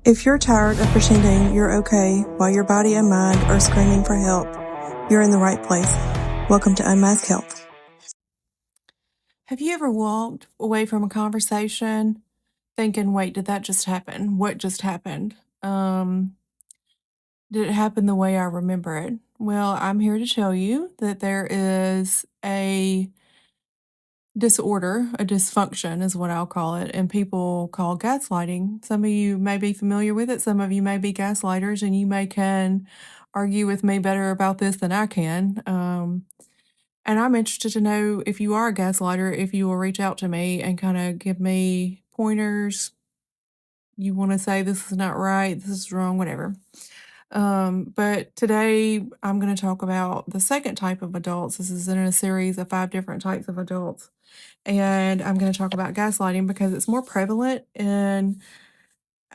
If you're tired of pretending you're okay while your body and mind are screaming for help, you're in the right place. Welcome to Unmasked Health. Have you ever walked away from a conversation thinking, wait, did that just happen? What just happened? Did it happen the way I remember it? Well, I'm here to tell you that there is a disorder, a dysfunction is what I'll call it, and people call gaslighting. Some of you may be familiar with it, some of you may be gaslighters, and you may can argue with me better about this than I can. And I'm interested to know if you are a gaslighter, if you will reach out to me and kind of give me pointers. You want to say this is not right, this is wrong, whatever. But today I'm going to talk about the second type of adults. This is in a series of 5 different types of adults. And I'm going to talk about gaslighting because it's more prevalent in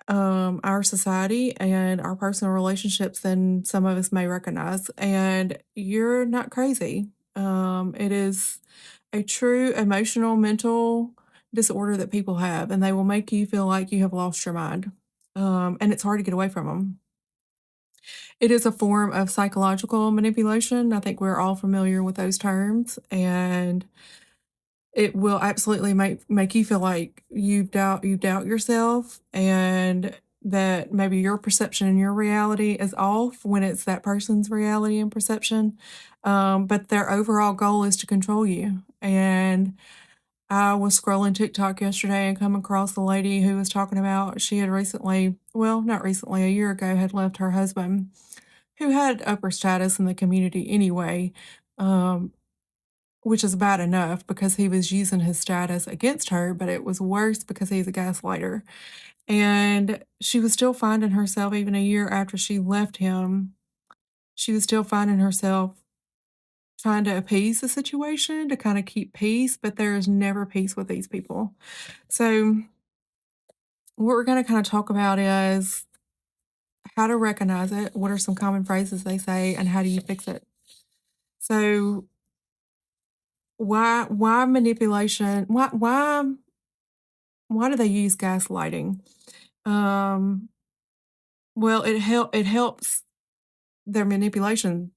our society and our personal relationships than some of us may recognize. And you're not crazy. It is a true emotional, mental disorder that people have, and they will make you feel like you have lost your mind. And it's hard to get away from them. It is a form of psychological manipulation. I think we're all familiar with those terms, and it will absolutely make you feel like you doubt yourself and that maybe your perception and your reality is off when it's that person's reality and perception. But their overall goal is to control you. And I was scrolling TikTok yesterday and come across a lady who was talking about she had recently, well, not recently, a year ago, had left her husband, who had upper status in the community anyway, um, which is bad enough because he was using his status against her, but it was worse because he's a gaslighter. And she was still finding herself, even a year after she left him, she was still finding herself trying to appease the situation to kind of keep peace, but there is never peace with these people. So, what we're going to kind of talk about is how to recognize it, what are some common phrases they say, and how do you fix it. So, why manipulation? Why do they use gaslighting? Um, well, it helps their manipulation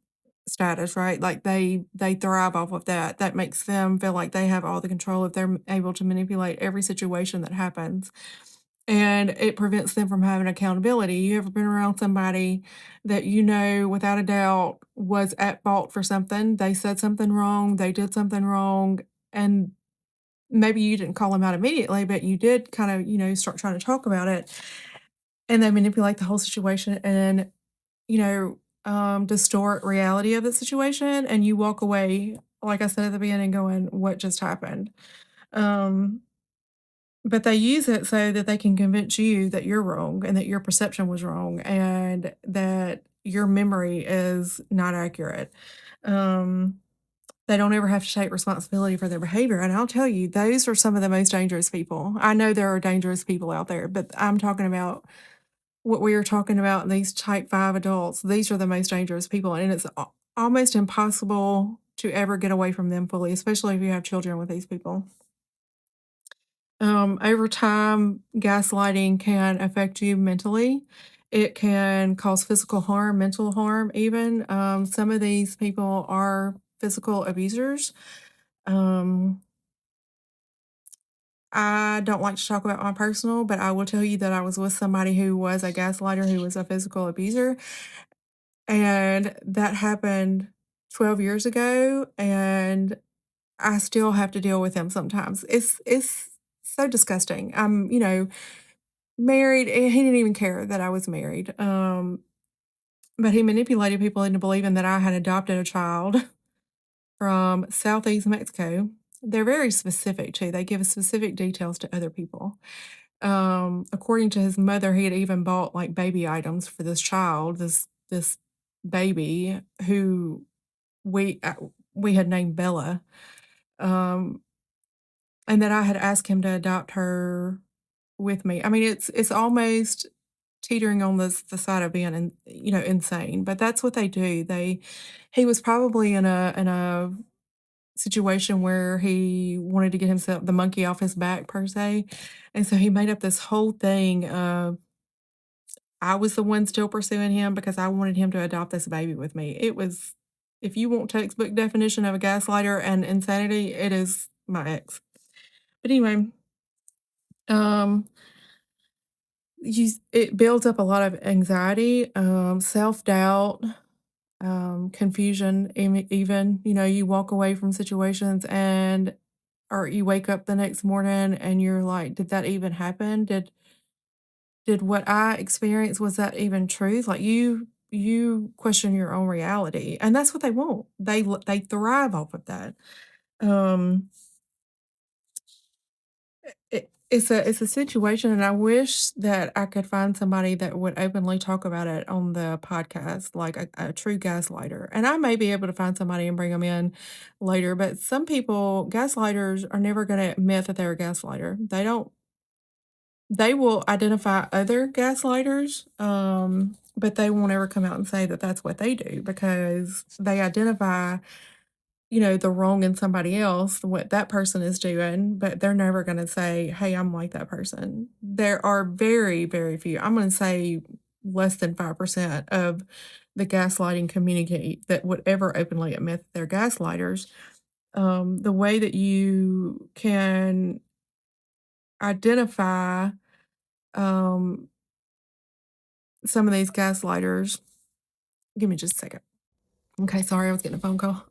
status, right? Like they thrive off of that. That makes them feel like they have all the control if they're able to manipulate every situation that happens. And it prevents them from having accountability. You ever been around somebody that you know without a doubt was at fault for something? They said something wrong, they did something wrong, and maybe you didn't call them out immediately, but you did kind of, start trying to talk about it, and they manipulate the whole situation and, you know, distort reality of the situation, and you walk away, like I said at the beginning, going, "What just happened?" Um, but they use it so that they can convince you that you're wrong and that your perception was wrong and that your memory is not accurate. Um, they don't ever have to take responsibility for their behavior, and I'll tell you, those are some of the most dangerous people. I know there are dangerous people out there, but I'm talking about what we are talking about, these type 5 adults. These are the most dangerous people, and it's almost impossible to ever get away from them fully, especially if you have children with these people. Over time, gaslighting can affect you mentally. It can cause physical harm, mental harm, even. Some of these people are physical abusers. Um, I don't like to talk about my personal, but I will tell you that I was with somebody who was a gaslighter, who was a physical abuser, and that happened 12 years ago, and I still have to deal with him sometimes. It's so disgusting. I'm, married, and he didn't even care that I was married. But he manipulated people into believing that I had adopted a child from Southeast Mexico. They're very specific too. They give specific details to other people. According to his mother, he had even bought like baby items for this child, this baby who we uh, we had named Bella, um, and that I had asked him to adopt her with me. I mean, it's almost teetering on the side of being insane, but that's what they do. He was probably in a situation where he wanted to get himself the monkey off his back per se, and so he made up this whole thing of I was the one still pursuing him because I wanted him to adopt this baby with me. It was if you want textbook definition of a gaslighter and insanity, it is my ex. But anyway, um, it builds up a lot of anxiety, self-doubt, confusion, even, you walk away from situations and or you wake up the next morning and you're like, "Did that even happen? Did what I experienced, was that even truth?" Like, you question your own reality, and that's what they want. They thrive off of that. Um, it's a situation, and I wish that I could find somebody that would openly talk about it on the podcast, like a true gaslighter, and I may be able to find somebody and bring them in later, but some people gaslighters are never gonna admit that they're a gaslighter. They will identify other gaslighters, but they won't ever come out and say that that's what they do because they identify, the wrong in somebody else, what that person is doing, but they're never gonna say, "Hey, I'm like that person." There are very, very few. I'm gonna say less than 5% of the gaslighting community that would ever openly admit that they're gaslighters. The way that you can identify, um, some of these gaslighters. Give me just a second. Okay, sorry, I was getting a phone call.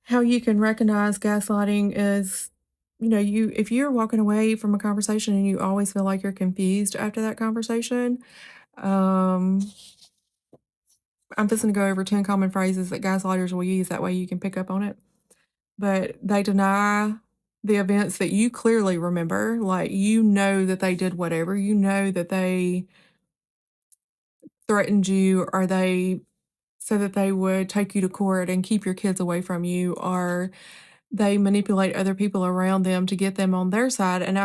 How you can recognize gaslighting is, you if you're walking away from a conversation and you always feel like you're confused after that conversation, um, I'm just gonna go over 10 common phrases that gaslighters will use. That way you can pick up on it. But they deny the events that you clearly remember. Like, that they did whatever. You know that they threatened you or they so that they would take you to court and keep your kids away from you, or they manipulate other people around them to get them on their side, and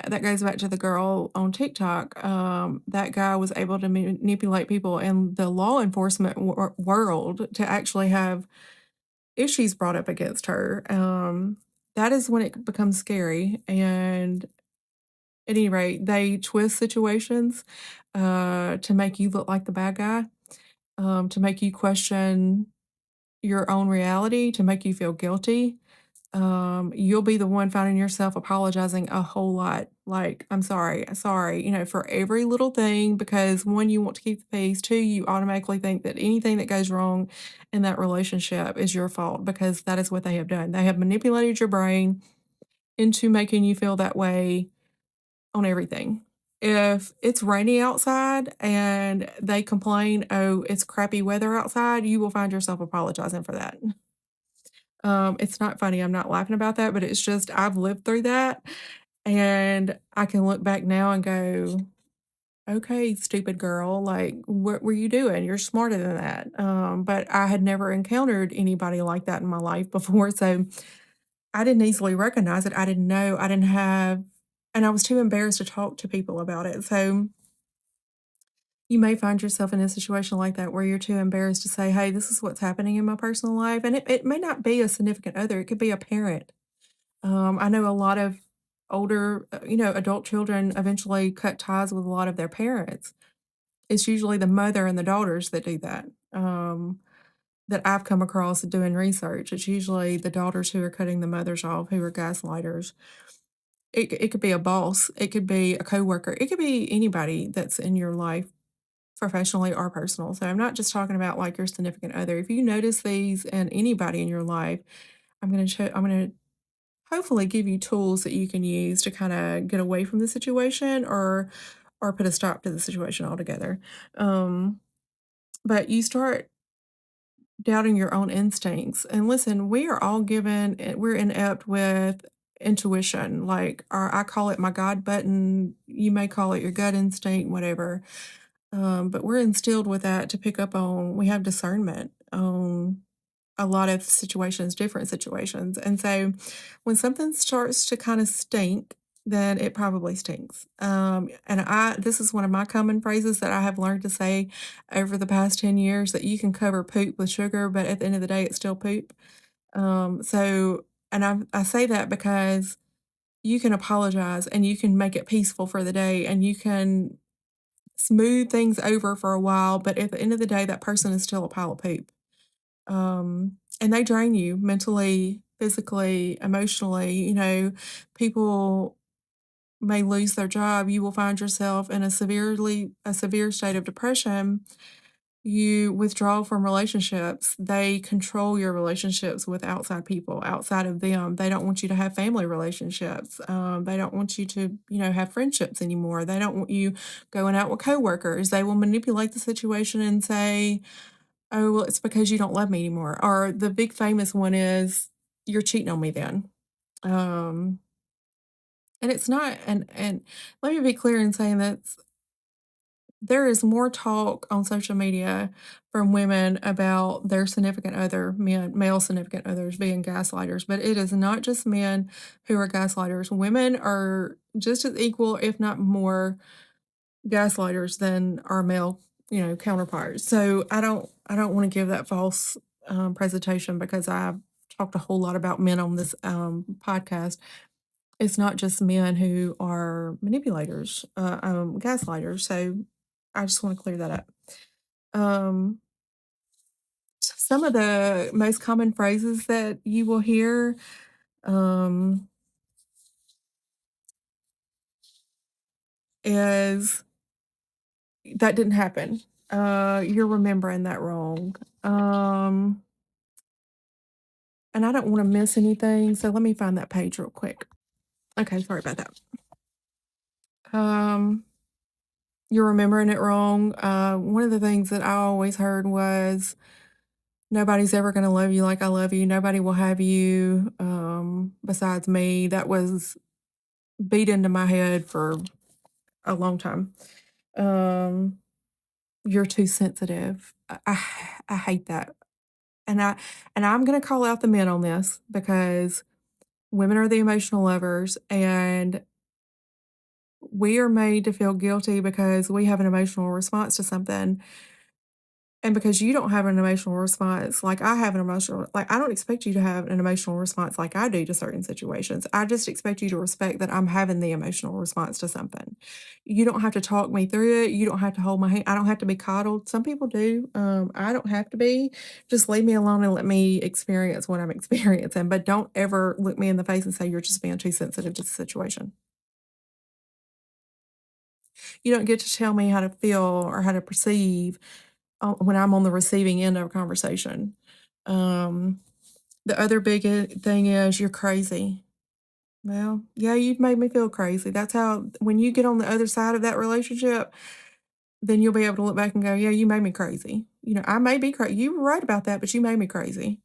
that goes back to the girl on TikTok. That guy was able to manipulate people in the law enforcement world to actually have issues brought up against her. That is when it becomes scary, and at any rate, they twist situations, to make you look like the bad guy, to make you question your own reality, to make you feel guilty. You'll be the one finding yourself apologizing a whole lot. Like, "I'm sorry," for every little thing because 1, you want to keep the peace, 2, you automatically think that anything that goes wrong in that relationship is your fault because that is what they have done. They have manipulated your brain into making you feel that way on everything. If it's rainy outside and they complain, "Oh, it's crappy weather outside," you will find yourself apologizing for that. It's not funny, I'm not laughing about that, but it's just I've lived through that, and I can look back now and go, "Okay, stupid girl, like, what were you doing? You're smarter than that." But I had never encountered anybody like that in my life before, so I didn't easily recognize it. I didn't know, I didn't have and I was too embarrassed to talk to people about it, so you may find yourself in a situation like that where you're too embarrassed to say, "Hey, this is what's happening in my personal life," and it may not be a significant other, it could be a parent. I know a lot of older, adult children eventually cut ties with a lot of their parents. It's usually the mother and the daughters that do that, that I've come across doing research. It's usually the daughters who are cutting the mothers off, who are gaslighters. It could be a boss, it could be a coworker, it could be anybody that's in your life, professionally or personal. So I'm not just talking about like your significant other. If you notice these in anybody in your life, I'm gonna hopefully give you tools that you can use to kind of get away from the situation or put a stop to the situation altogether. Um, but you start doubting your own instincts. And listen, we are all we're inept with intuition. Like, or I call it my God button. You may call it your gut instinct, whatever. But we're instilled with that to pick up on. We have discernment on a lot of situations, different situations. And so when something starts to kind of stink, then it probably stinks. And this is one of my common phrases that I have learned to say over the past 10 years, that you can cover poop with sugar, but at the end of the day, it's still poop. And I say that because you can apologize and you can make it peaceful for the day and you can smooth things over for a while, but at the end of the day, that person is still a pile of poop. And they drain you mentally, physically, emotionally. People may lose their job. You will find yourself in a severe state of depression. You withdraw from relationships. They control your relationships with outside people, outside of them. They don't want you to have family relationships. They don't want you to, have friendships anymore. They don't want you going out with coworkers. They will manipulate the situation and say, "Oh, well, it's because you don't love me anymore." Or the big famous one is, "You're cheating on me then." Um, and it's not, and let me be clear in saying that there is more talk on social media from women about their significant other, male significant others being gaslighters, but it is not just men who are gaslighters. Women are just as equal, if not more, gaslighters than our male, counterparts. So I don't want to give that false presentation because I've talked a whole lot about men on this podcast. It's not just men who are manipulators, gaslighters. So I just want to clear that up. Um, some of the most common phrases that you will hear um, is that didn't happen. You're remembering that wrong. Um, and I don't want to miss anything, so let me find that page real quick. Okay, sorry about that. Um, you're remembering it wrong. One of the things that I always heard was, "Nobody's ever gonna love you like I love you. Nobody will have you, besides me." That was beat into my head for a long time. Um, "You're too sensitive." I hate that, and I'm gonna call out the men on this because women are the emotional lovers, and we are made to feel guilty because we have an emotional response to something. And because you don't have an emotional response like I have an emotional, like, I don't expect you to have an emotional response like I do to certain situations. I just expect you to respect that I'm having the emotional response to something. You don't have to talk me through it. You don't have to hold my hand. I don't have to be coddled. Some people do. I don't have to be. Just leave me alone and let me experience what I'm experiencing. But don't ever look me in the face and say you're just being too sensitive to the situation. You don't get to tell me how to feel or how to perceive when I'm on the receiving end of a conversation. Um, the other big thing is you're crazy. Well, yeah, you've made me feel crazy. That's how, when you get on the other side of that relationship, then you'll be able to look back and go, yeah, you made me crazy. I may be crazy. You were right about that, but you made me crazy.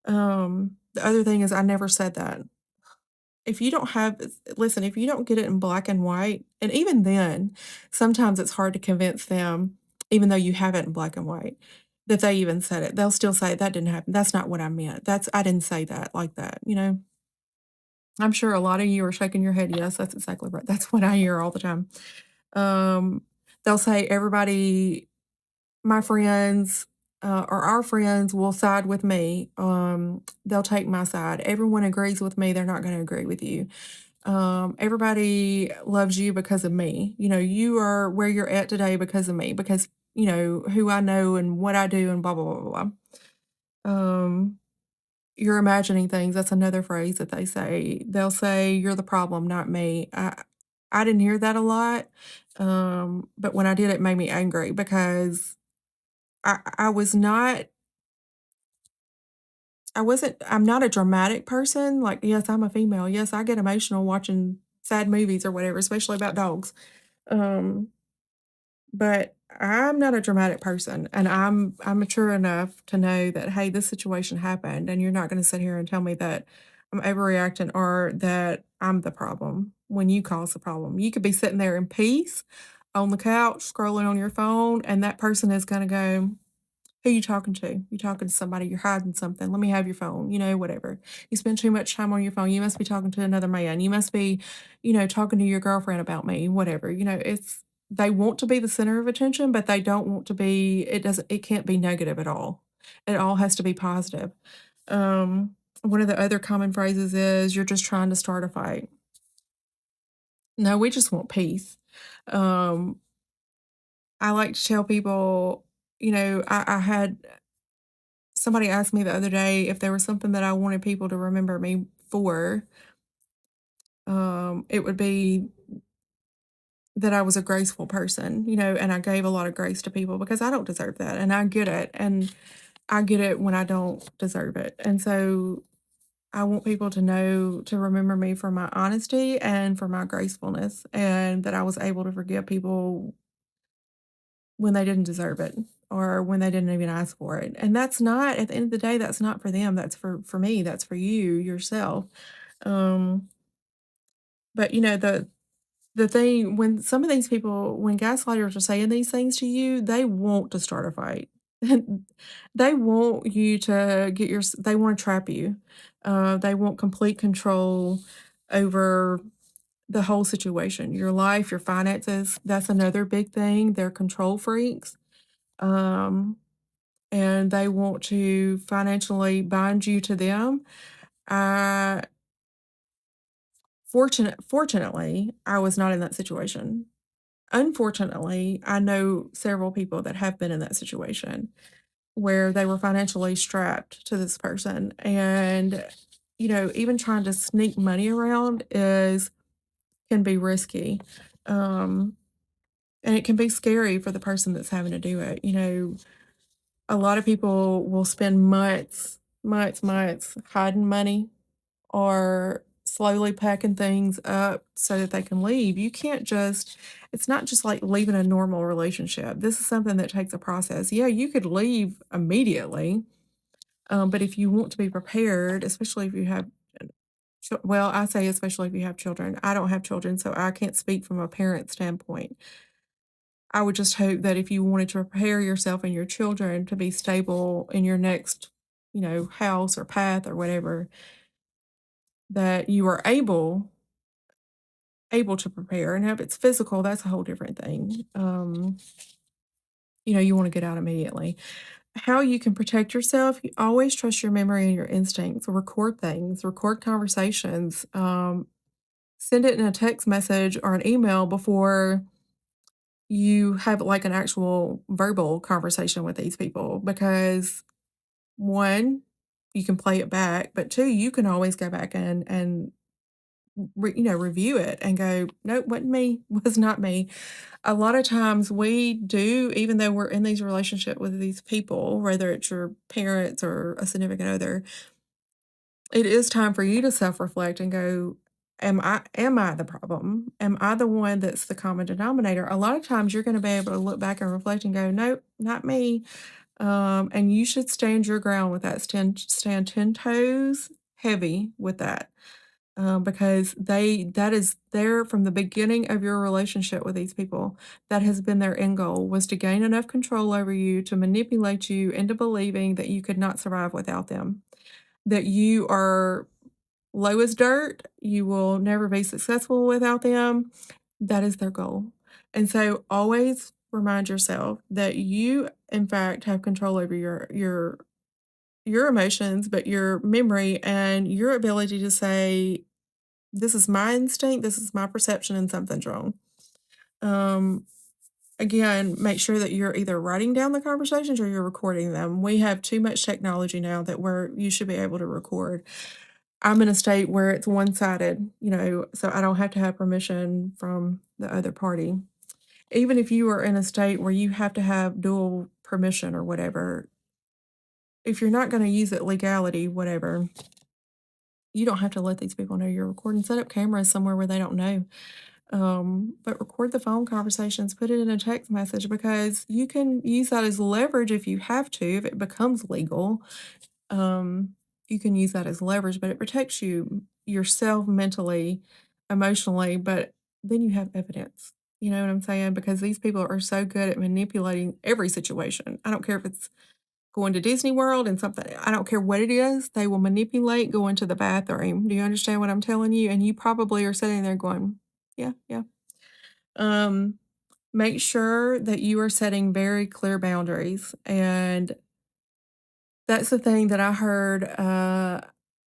The other thing is I never said that. If you don't have Listen, if you don't get it in black and white, and even then, sometimes it's hard to convince them, even though you have it in black and white, that they even said it. They'll still say, "That didn't happen. That's not what I meant. I didn't say that like that," you know? I'm sure a lot of you are shaking your head, "Yes, that's exactly right." That's what I hear all the time. Um, they'll say, "Everybody, my friends, or our friends will side with me. They'll take my side. Everyone agrees with me, they're not gonna agree with you. Everybody loves you because of me. You are where you're at today because of me, because, who I know and what I do and blah, blah, blah, blah, blah." You're imagining things. That's another phrase that they say. They'll say, "You're the problem, not me." I didn't hear that a lot. But when I did, it made me angry because I was not I'm not a dramatic person. Like, yes, I'm a female. Yes, I get emotional watching sad movies or whatever, especially about dogs. Um, but I'm not a dramatic person, and I'm mature enough to know that, hey, this situation happened, and you're not gonna sit here and tell me that I'm overreacting or that I'm the problem when you cause the problem. You could be sitting there in peace on the couch scrolling on your phone, and that person is gonna go, "Who you talking to? You talking to somebody, you're hiding something. Let me have your phone," whatever. "You spend too much time on your phone. You must be talking to another man. You must be, talking to your girlfriend about me," whatever. They want to be the center of attention, but they don't want to be it can't be negative at all. It all has to be positive. One of the other common phrases is, "You're just trying to start a fight." No, we just want peace. Um I like to tell people, I had somebody asked me the other day if there was something that I wanted people to remember me for, it would be that I was a graceful person, and I gave a lot of grace to people because I don't deserve that, and I get it, and I get it when I don't deserve it, and so I want people to know to remember me for my honesty and for my gracefulness, and that I was able to forgive people when they didn't deserve it or when they didn't even ask for it. And that's not at the end of the day, that's not for them. That's for me. That's for you yourself. Um, but the thing when some of these people, when gaslighters are saying these things to you, they want to start a fight. They want you to they want to trap you. They want complete control over the whole situation, your life, your finances. That's another big thing. They're control freaks. Um, and they want to financially bind you to them. I fortunately, I was not in that situation. Unfortunately, I know several people that have been in that situation where they were financially strapped to this person. And, even trying to sneak money around is can be risky. Um, and it can be scary for the person that's having to do it. A lot of people will spend months hiding money or slowly packing things up so that they can leave. You can't just it's not just like leaving a normal relationship. This is something that takes a process. Yeah, you could leave immediately, but if you want to be prepared, especially if you have well, I say especially if you have children. I don't have children, so I can't speak from a parent standpoint. I would just hope that if you wanted to prepare yourself and your children to be stable in your next, house or path or whatever, that you are able to prepare. And if it's physical, that's a whole different thing. You want to get out immediately. How you can protect yourself, you always trust your memory and your instincts. Record things, record conversations, send it in a text message or an email before you have like an actual verbal conversation with these people because one, you can play it back, but two, you can always go back and review it and go, nope, wasn't me, was not me. A lot of times we do, even though we're in these relationship with these people, whether it's your parents or a significant other, it is time for you to self-reflect and go, am I the problem? Am I the one that's the common denominator? A lot of times you're going to be able to look back and reflect and go, nope, not me. And you should stand your ground with that. Stand 10 toes heavy with that. Because that is there from the beginning of your relationship with these people. That has been their end goal was to gain enough control over you to manipulate you into believing that you could not survive without them. That you are low as dirt, you will never be successful without them. That is their goal. And so always remind yourself that you in fact have control over your emotions, but your memory and your ability to say, this is my instinct, this is my perception, and something's wrong. Um, Again, make sure that you're either writing down the conversations or you're recording them. We have too much technology now that where you should be able to record. I'm in a state where it's one-sided, so I don't have to have permission from the other party. Even if you are in a state where you have to have dual permission or whatever, if you're not gonna use it legality, whatever, you don't have to let these people know you're recording. Set up cameras somewhere where they don't know. But record the phone conversations, put it in a text message because you can use that as leverage if you have to, if it becomes legal. Um, you can use that as leverage, but it protects yourself mentally, emotionally, but then you have evidence. You know what I'm saying? Because these people are so good at manipulating every situation. I don't care if it's going to Disney World and something, I don't care what it is, they will manipulate going to the bathroom. Do you understand what I'm telling you? And you probably are sitting there going, yeah, yeah. Um, Make sure that you are setting very clear boundaries. And that's the thing that I heard.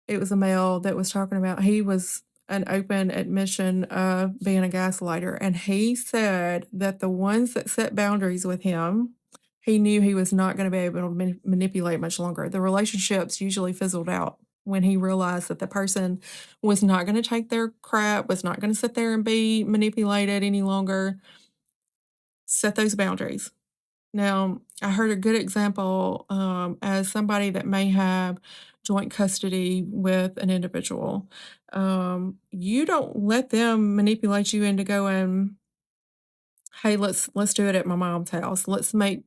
It was a male that was talking about. He was an open admission of being a gaslighter, and he said that the ones that set boundaries with him, he knew he was not gonna be able to manipulate much longer. The relationships usually fizzled out when he realized that the person was not gonna take their crap, was not gonna sit there and be manipulated any longer. Set those boundaries. Now, I heard a good example, as somebody that may have joint custody with an individual. You don't let them manipulate you into going, "Hey, let's do it at my mom's house. Let's make,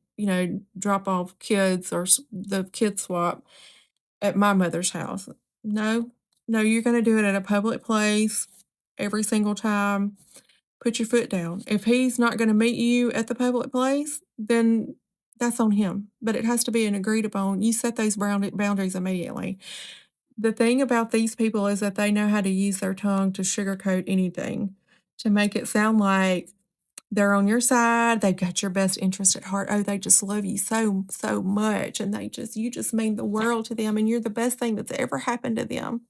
drop off kids or the kid swap at my mother's house." No, no, you're going to do it at a public place every single time. Put your foot down. If he's not gonna meet you at the public place, then that's on him, but it has to be an agreed upon. You set those boundaries immediately. The thing about these people is that they know how to use their tongue to sugarcoat anything, to make it sound like they're on your side, they've got your best interest at heart. Oh, they just love you so, so much, and you just mean the world to them, and you're the best thing that's ever happened to them.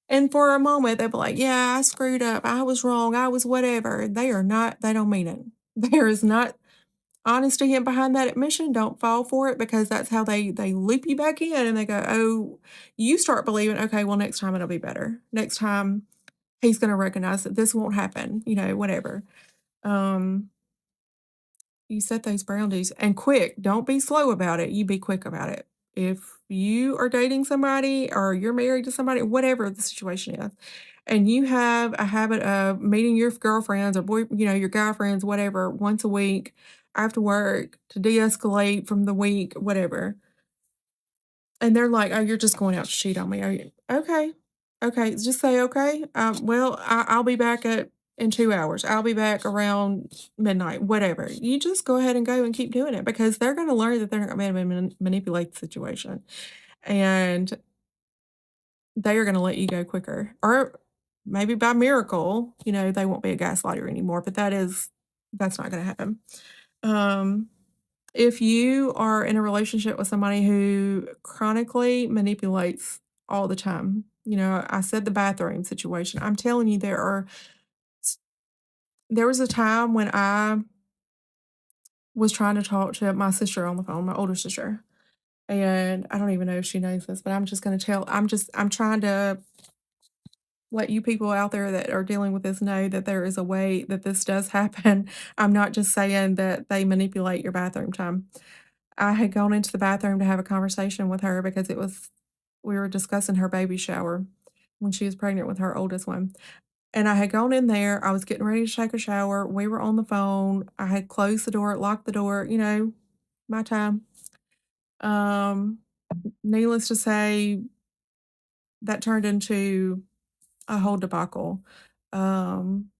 And for a moment, they'll be like, "Yeah, I screwed up. I was wrong. I was whatever." They don't mean it. There is not honesty in behind that admission. Don't fall for it because that's how they loop you back in and they go, "Oh," you start believing, "Okay, well, next time it'll be better. Next time he's gonna recognize that this won't happen," whatever. Um you set those boundaries and quick, don't be slow about it, you be quick about it. If you are dating somebody or you're married to somebody, whatever the situation is, and you have a habit of meeting your girlfriends or your guy friends, whatever, once a week after work to de-escalate from the week, whatever, and they're like, "Oh, you're just going out to cheat on me, are you?" Okay. Okay, just say, "Okay, well, I'll be back at in 2 hours. I'll be back around midnight," whatever. You just go ahead and go and keep doing it because they're gonna learn that they're not gonna be able to manipulate the situation, and they are gonna let you go quicker. Or maybe by miracle, they won't be a gaslighter anymore, but that's not gonna happen. Um if you are in a relationship with somebody who chronically manipulates all the time, I said the bathroom situation. I'm telling you, there was a time when I was trying to talk to my sister on the phone, my older sister. And I don't even know if she knows this, but I'm just going to I'm trying to let you people out there that are dealing with this know that there is a way that this does happen. I'm not just saying that they manipulate your bathroom time. I had gone into the bathroom to have a conversation with her because we were discussing her baby shower when she was pregnant with her oldest one. And I had gone in there, I was getting ready to take a shower, we were on the phone, I had closed the door, locked the door, my time. Um, Needless to say, that turned into a whole debacle. Um,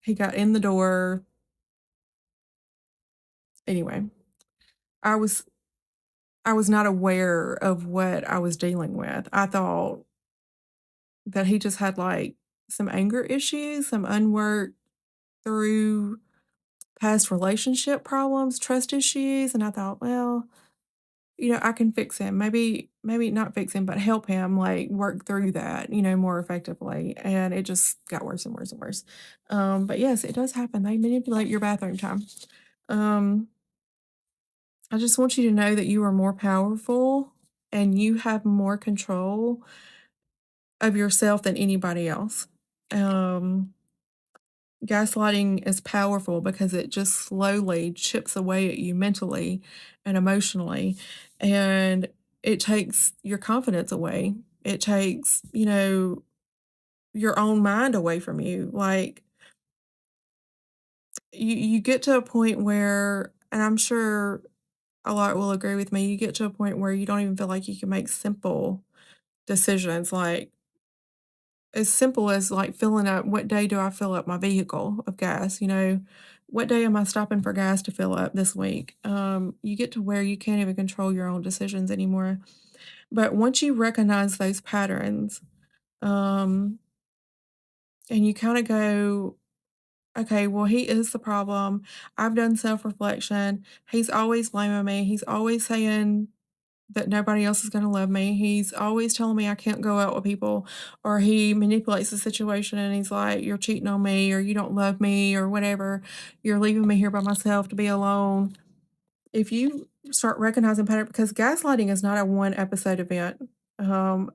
he got in the door. Anyway, I was I was not aware of what I was dealing with. I thought that he just had, like, some anger issues, some unworked through past relationship problems, trust issues, and I thought, "Well, I can fix him. Maybe not fix him, but help him, like, work through that, more effectively," and it just got worse and worse and worse. But yes, it does happen. They manipulate your bathroom time. Um, I just want you to know that you are more powerful and you have more control of yourself than anybody else. Um Gaslighting is powerful because it just slowly chips away at you mentally and emotionally, and it takes your confidence away. It takes, your own mind away from you. Like, you get to a point where, and I'm sure a lot will agree with me, you get to a point where you don't even feel like you can make simple decisions, like as simple as, like, filling up what day do I fill up my vehicle of gas, What day am I stopping for gas to fill up this week? You get to where you can't even control your own decisions anymore. But once you recognize those patterns, um, and you kinda go, "Okay, well, he is the problem. I've done self-reflection. He's always blaming me. He's always saying that nobody else is gonna love me. He's always telling me I can't go out with people, or he manipulates the situation and he's like, "You're cheating on me," or "You don't love me," or whatever. "You're leaving me here by myself to be alone." If you start recognizing pattern, because gaslighting is not a one episode event. Um,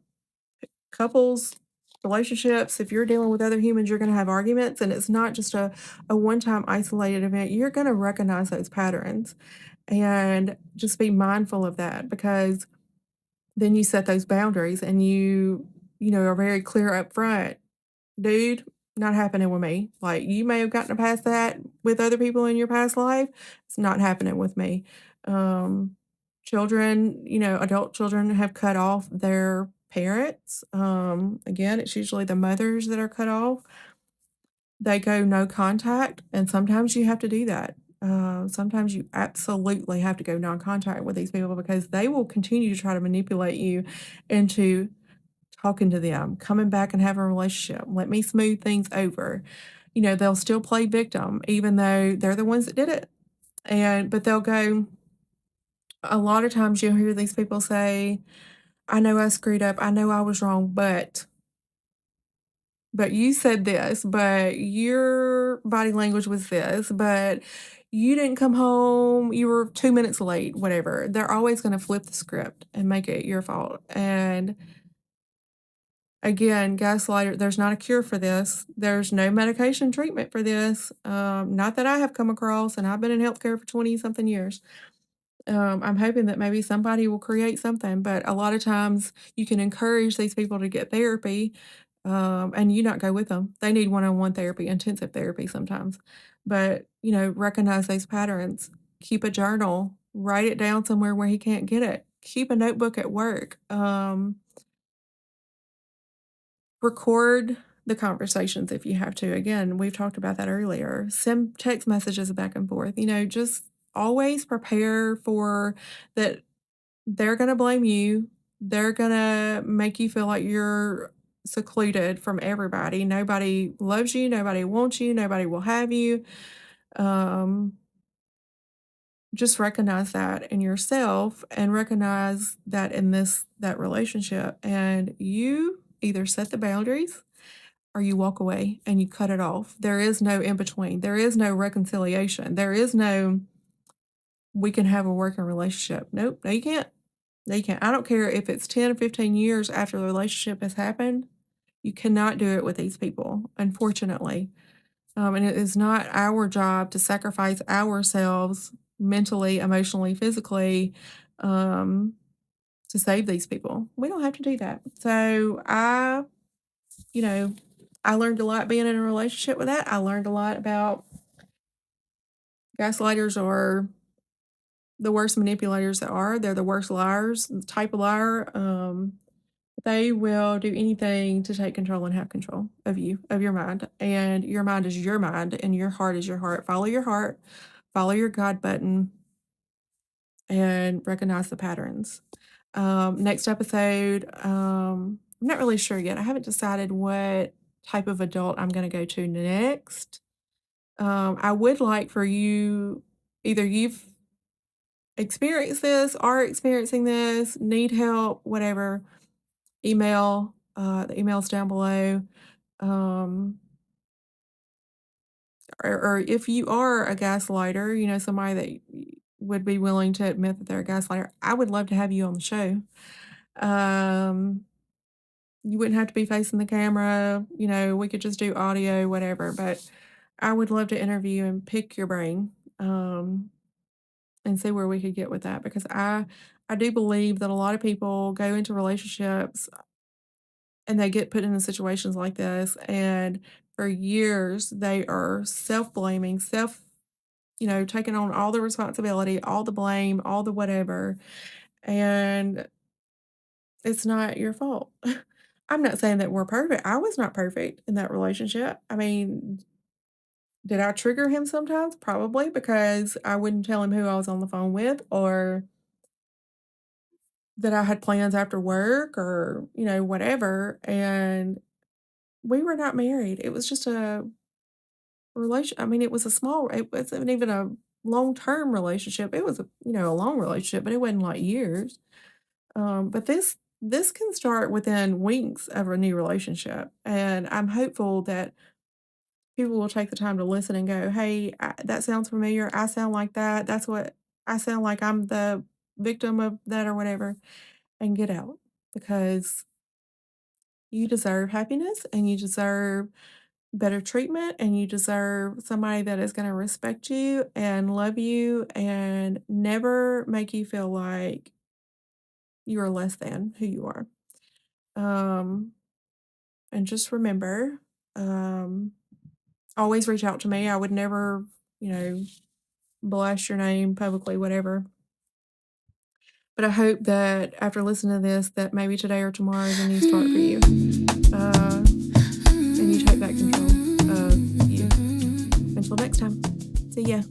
Couples, relationships, if you're dealing with other humans, you're gonna have arguments, and it's not just a one-time isolated event. You're gonna recognize those patterns, and just be mindful of that, because then you set those boundaries and you know, are very clear up front. "Dude, not happening with me." Like, you may have gotten past that with other people in your past life. It's not happening with me. Um, Children, you know, adult children have cut off their parents. Again, it's usually the mothers that are cut off. They go no contact, and sometimes you have to do that. Sometimes you absolutely have to go non-contact with these people, because they will continue to try to manipulate you into talking to them, coming back and having a relationship. "Let me smooth things over." You know, they'll still play victim even though they're the ones that did it. But they'll go, a lot of times you'll hear these people say, "I know I screwed up. I know I was wrong, but you said this, but your body language was this, but you didn't come home, you were 2 minutes late," whatever. They're always gonna flip the script and make it your fault. And again, gaslighter, there's not a cure for this. There's no medication treatment for this. Not that I have come across, and I've been in healthcare for 20 something years. I'm hoping that maybe somebody will create something, but a lot of times you can encourage these people to get therapy, and you not go with them. They need one-on-one therapy, intensive therapy sometimes. But, you know, recognize those patterns. Keep a journal. Write it down somewhere where he can't get it. Keep a notebook at work. Record the conversations if you have to. Again, we've talked about that earlier. Send text messages back and forth. You know, just always prepare for that. They're going to blame you. They're going to make you feel like you're secluded from everybody. Nobody loves you. Nobody wants you. Nobody will have you. Um, just recognize that in yourself, and recognize that in that relationship, and you either set the boundaries or you walk away and you cut it off. There is no in between. There is no reconciliation. There is no, "We can have a working relationship." Nope, no, you can't. No, you can't. I don't care if it's 10 or 15 years after the relationship has happened. You cannot do it with these people, unfortunately. And it is not our job to sacrifice ourselves mentally, emotionally, physically, um, to save these people. We don't have to do that. So you know, I learned a lot being in a relationship with that. I learned a lot about gaslighters are the worst manipulators that are. They're the worst liars, the type of liar. They will do anything to take control and have control of you, of your mind. And your mind is your mind, and your heart is your heart. Follow your heart, follow your God button, and recognize the patterns. Next episode, I'm not really sure yet. I haven't decided what type of adult I'm going to go to next. I would like for you, either you've experienced this, are experiencing this, need help, whatever, email. The email's down below. Um, or if you are a gaslighter, you know, somebody that would be willing to admit that they're a gaslighter, I would love to have you on the show. Um, you wouldn't have to be facing the camera, you know, we could just do audio, whatever, but I would love to interview and pick your brain, and see where we could get with that, because I do believe that a lot of people go into relationships and they get put into situations like this, and for years they are self-blaming, you know, taking on all the responsibility, all the blame, all the whatever, and it's not your fault. I'm not saying that we're perfect. I was not perfect in that relationship. I mean, did I trigger him sometimes? Probably, because I wouldn't tell him who I was on the phone with, or that I had plans after work, or, you know, whatever. And we were not married. It was just a relation. I mean, it was a small, it wasn't even a long term relationship. It was a, you know, a long relationship, but it wasn't like years. But this can start within weeks of a new relationship, and I'm hopeful that people will take the time to listen and go, "Hey, that sounds familiar. I sound like that. That's what I sound like. I'm the victim of that or whatever," and get out because you deserve happiness and you deserve better treatment and you deserve somebody that is going to respect you and love you and never make you feel like you are less than who you are. Um, and just remember, um, always reach out to me. I would never, you know, blast your name publicly, whatever. But I hope that after listening to this, that maybe today or tomorrow is a new start for you. Uh, and you take back control of you. Until next time, see ya.